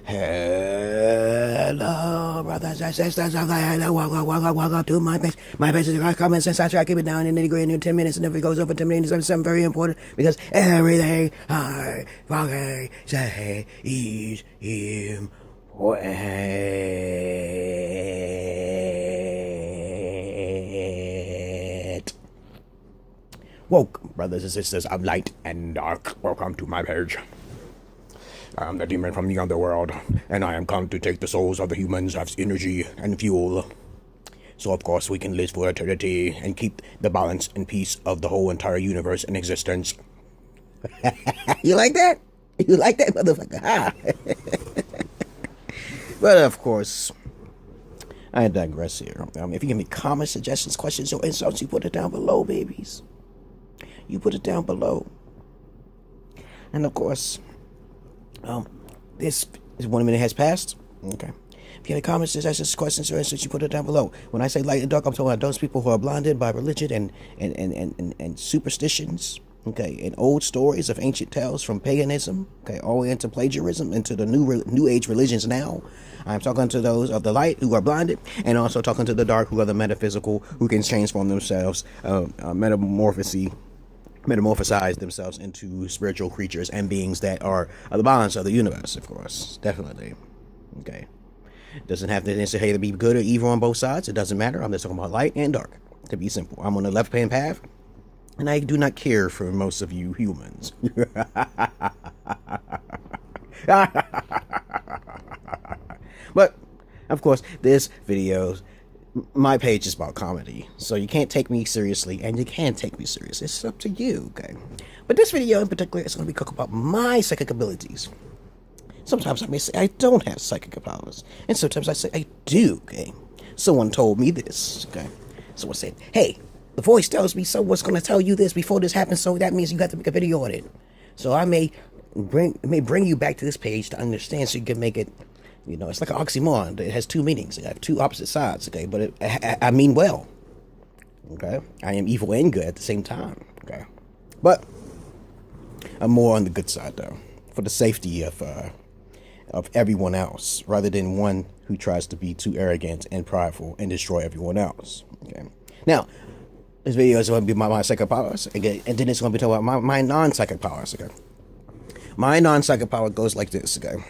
Hello, brothers and sisters. Welcome to my page. My page is comments and I try to keep it down in nitty-gritty in 10 minutes, and if it goes over 10 minutes, it's something very important because everything I fucking say is important. Woke, brothers and sisters of light and dark. Welcome to my page. I am the demon from the underworld, and I am come to take the souls of the humans as energy and fuel. So of course we can live for eternity and keep the balance and peace of the whole entire universe in existence. You like that? You like that, motherfucker? Ha! But of course, I digress here. If you give me comments, suggestions, questions, or insults, you put it down below, babies. You put it down below. And of course, this is 1 minute has passed. Okay. If you have any comments, suggestions, questions, or insults, you put it down below. When I say light and dark, I'm talking about those people who are blinded by religion and superstitions. Okay, and old stories of ancient tales from paganism, okay, all the way into plagiarism, into the new age religions now. I'm talking to those of the light who are blinded, and also talking to the dark who are the metaphysical, who can transform themselves, metamorphosize themselves into spiritual creatures and beings that are the balance of the universe, of course, definitely. Okay, doesn't have to necessarily be good or evil on both sides. It doesn't matter. I'm just talking about light and dark, to be simple. I'm on the left-hand path, and I do not care for most of you humans. But, of course, this video, my page is about comedy. So you can't take me seriously, and you can take me seriously. It's up to you, okay? But this video in particular is going to be talking about my psychic abilities. Sometimes I may say I don't have psychic powers, and sometimes I say I do, okay? Someone told me this, okay? Someone said, hey, the voice tells me someone's going to tell you this before this happens, so that means you got to make a video on it. So I may bring you back to this page to understand, so you can make it, you know, it's like an oxymoron. It has two meanings. It has two opposite sides, okay? But I mean well, okay? I am evil and good at the same time, okay? But I'm more on the good side, though, for the safety of everyone else, rather than one who tries to be too arrogant and prideful and destroy everyone else, okay? Now, this video is going to be my psychic powers, okay? And then it's going to be talking about my non-psychic powers, okay? My non-psychic power goes like this, okay?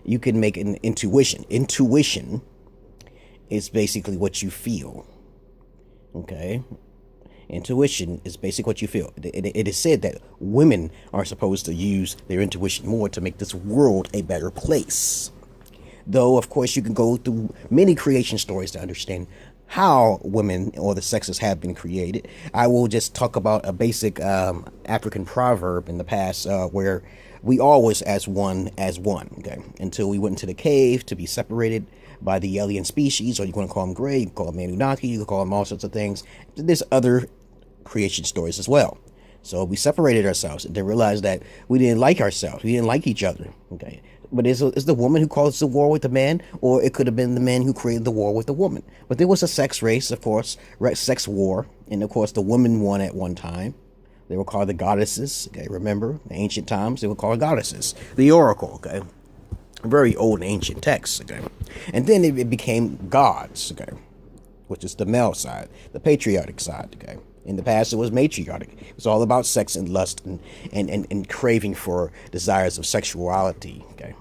You can make an intuition. Intuition is basically what you feel, okay? Intuition is basically what you feel. It is said that women are supposed to use their intuition more to make this world a better place. Though, of course, you can go through many creation stories to understand how women or the sexes have been created. I will just talk about a basic African proverb in the past where we always as one, okay? Until we went into the cave to be separated by the alien species, or you want to call them gray, you can call them Anunnaki, you can call them all sorts of things. There's other creation stories as well. So we separated ourselves and then realized that we didn't like ourselves. We didn't like each other, okay? But it's the woman who caused the war with the man, or it could have been the man who created the war with the woman. But there was a sex race, of course, sex war, and of course the women won at one time. They were called the goddesses, okay? Remember, in ancient times, they were called goddesses. The oracle, okay? Very old ancient texts, okay? And then it became gods, okay? Which is the male side, the patriarchic side, okay? In the past, it was matriarchic. It was all about sex and lust and craving for desires of sexuality, okay?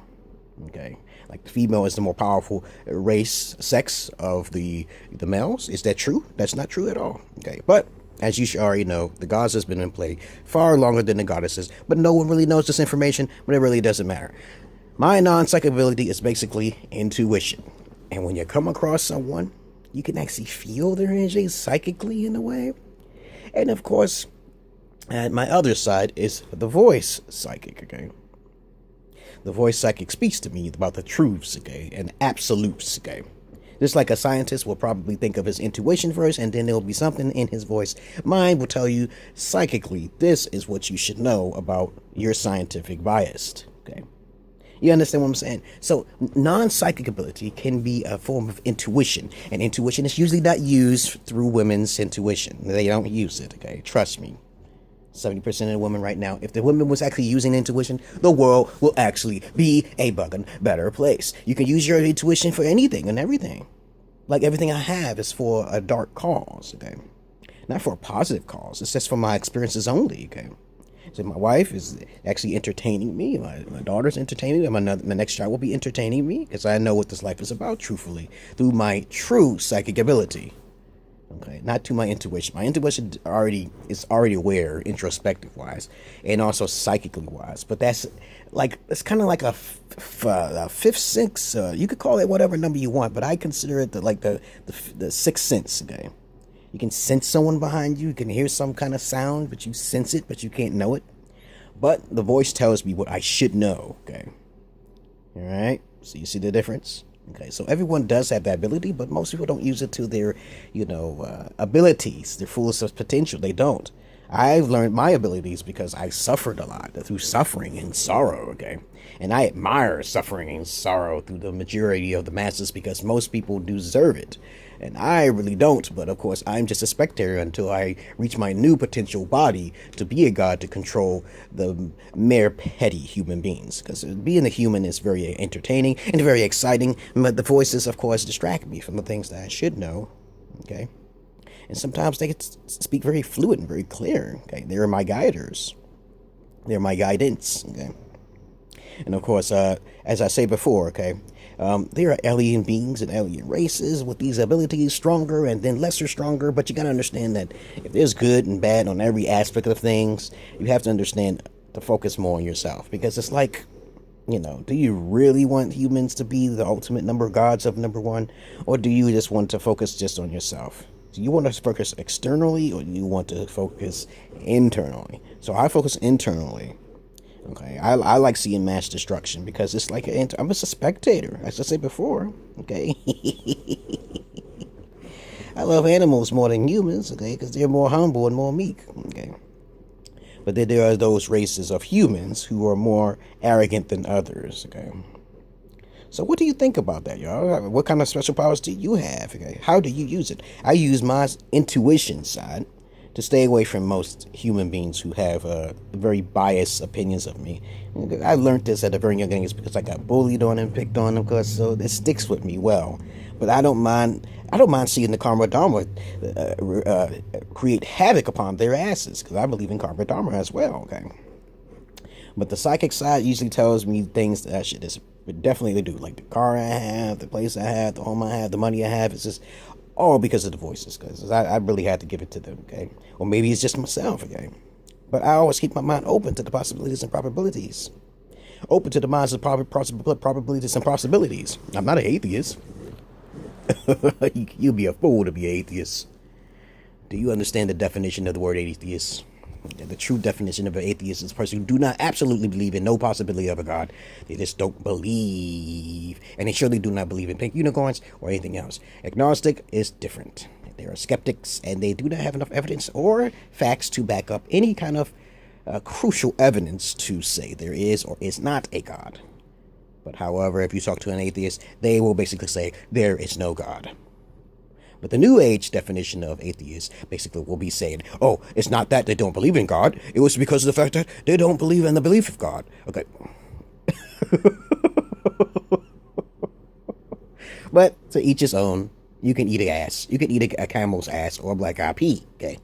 Okay? Like the female is the more powerful sex of the males. Is that true? That's not true at all, okay? But as you already know, the gods has been in play far longer than the goddesses, but no one really knows this information, but it really doesn't matter. My non-psychic ability is basically intuition. And when you come across someone, you can actually feel their energy psychically in a way. And of course, my other side is the voice psychic, okay? The voice psychic speaks to me about the truths, okay, and absolutes, okay? Just like a scientist will probably think of his intuition first, and then there'll be something in his voice. Mine will tell you psychically, this is what you should know about your scientific bias, okay? You understand what I'm saying? So non-psychic ability can be a form of intuition, and intuition is usually not used through women's intuition. They don't use it, okay? Trust me. 70% of the women right now, if the women was actually using intuition, the world will actually be a bugging better place. You can use your intuition for anything and everything. Like everything I have is for a dark cause, okay? Not for a positive cause. It's just for my experiences only, okay? So my wife is actually entertaining me. My daughter's entertaining me. My next child will be entertaining me because I know what this life is about, truthfully, through my true psychic ability. Okay, not to my intuition. My intuition is already aware, introspective wise, and also psychically wise. But that's like it's kind of like a fifth sense. You could call it whatever number you want, but I consider it the sixth sense. Okay, you can sense someone behind you. You can hear some kind of sound, but you sense it, but you can't know it. But the voice tells me what I should know. Okay, all right. So you see the difference. Okay, so everyone does have that ability, but most people don't use it to their, abilities, their fullest potential. They don't. I've learned my abilities because I suffered a lot through suffering and sorrow, okay? And I admire suffering and sorrow through the majority of the masses because most people deserve it. And I really don't, but of course I'm just a spectator until I reach my new potential body to be a god to control the mere petty human beings. Because being a human is very entertaining and very exciting, but the voices, of course, distract me from the things that I should know, okay? And sometimes they speak very fluid and very clear, okay? They're my guiders. They're my guidance, okay? And of course, as I say before, okay, there are alien beings and alien races with these abilities, stronger and then lesser stronger, but you gotta understand that if there's good and bad on every aspect of things, you have to understand to focus more on yourself, because it's like, do you really want humans to be the ultimate number gods of number one, or do you just want to focus just on yourself? Do you want to focus externally, or do you want to focus internally? So I focus internally. Okay, I like seeing mass destruction because it's like I'm just a spectator, as I said before. Okay, I love animals more than humans. Okay, because they're more humble and more meek. Okay, but then there are those races of humans who are more arrogant than others. Okay, so what do you think about that, y'all? What kind of special powers do you have? Okay, how do you use it? I use my intuition side to stay away from most human beings who have very biased opinions of me. I learned this at a very young age because I got bullied on and picked on, of course, so it sticks with me well. But I don't mind seeing the karma dharma create havoc upon their asses, because I believe in karma dharma as well, okay? But the psychic side usually tells me things that I should just definitely do, like the car I have, the place I have, the home I have, the money I have. It's just all because of the voices, because I really had to give it to them, okay? Or maybe it's just myself, okay? But I always keep my mind open to the possibilities and probabilities. Open to the minds of probabilities and possibilities. I'm not an atheist. You'd be a fool to be an atheist. Do you understand the definition of the word atheist? The true definition of an atheist is a person who do not absolutely believe in no possibility of a God. They just don't believe. And they surely do not believe in pink unicorns or anything else. Agnostic is different. They are skeptics, and they do not have enough evidence or facts to back up any kind of crucial evidence to say there is or is not a God. But however, if you talk to an atheist, they will basically say there is no God. But the New Age definition of atheist basically will be saying, oh, it's not that they don't believe in God. It was because of the fact that they don't believe in the belief of God. Okay. But to each his own. You can eat an ass. You can eat a camel's ass or a black-eyed pea. Okay.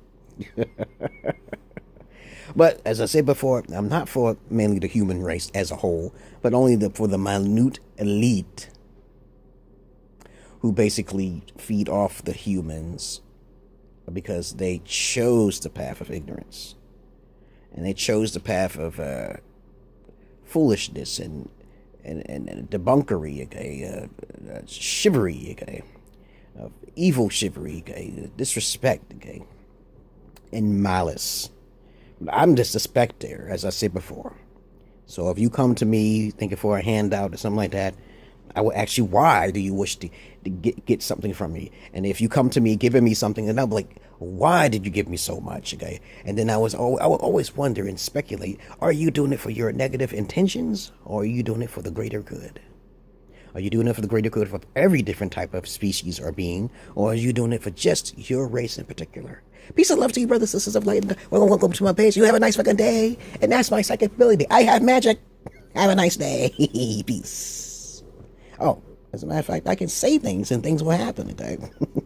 But as I said before, I'm not for mainly the human race as a whole, but only for the minute elite who basically feed off the humans because they chose the path of ignorance. And they chose the path of foolishness and debunkery, okay, chivalry, okay, evil chivalry, okay, disrespect, okay, and malice. I'm just a spectator, as I said before. So if you come to me thinking for a handout or something like that, I will ask you, why do you wish to get something from me? And if you come to me giving me something, then I'll be like, why did you give me so much? Okay. And then I will always wonder and speculate, are you doing it for your negative intentions, or are you doing it for the greater good? Are you doing it for the greater good of every different type of species or being, or are you doing it for just your race in particular? Peace and love to you, brothers and sisters of light. Welcome to my page. You have a nice fucking day, and that's my psychic ability. I have magic. Have a nice day. Peace. Oh, as a matter of fact, I can say things and things will happen.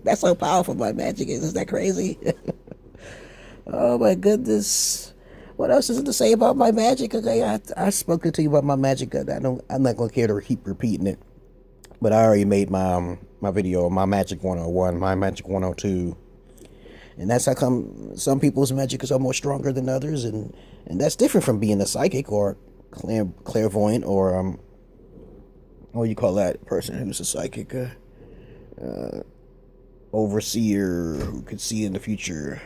That's how powerful my magic is. Is that crazy? Oh my goodness. What else is it to say about my magic? Okay, I spoke to you about my magic. I'm not gonna care to keep repeating it. But I already made my my video, my magic 101, my magic 102. And that's how come some people's magic is almost stronger than others, and that's different from being a psychic or clairvoyant or what do you call that person who's a psychic? Overseer who could see in the future.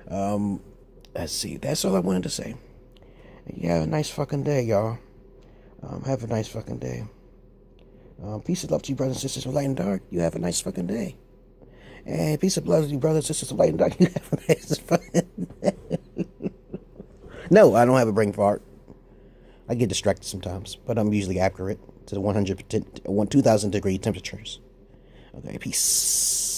Let's see. That's all I wanted to say. You have a nice fucking day, y'all. Have a nice fucking day. Peace and love to you, brothers and sisters of light and dark. You have a nice fucking day. And peace and love to you, brothers and sisters of light and dark. You have a nice fucking day. No, I don't have a brain fart. I get distracted sometimes, but I'm usually accurate to the 2000 degree temperatures. Okay, peace.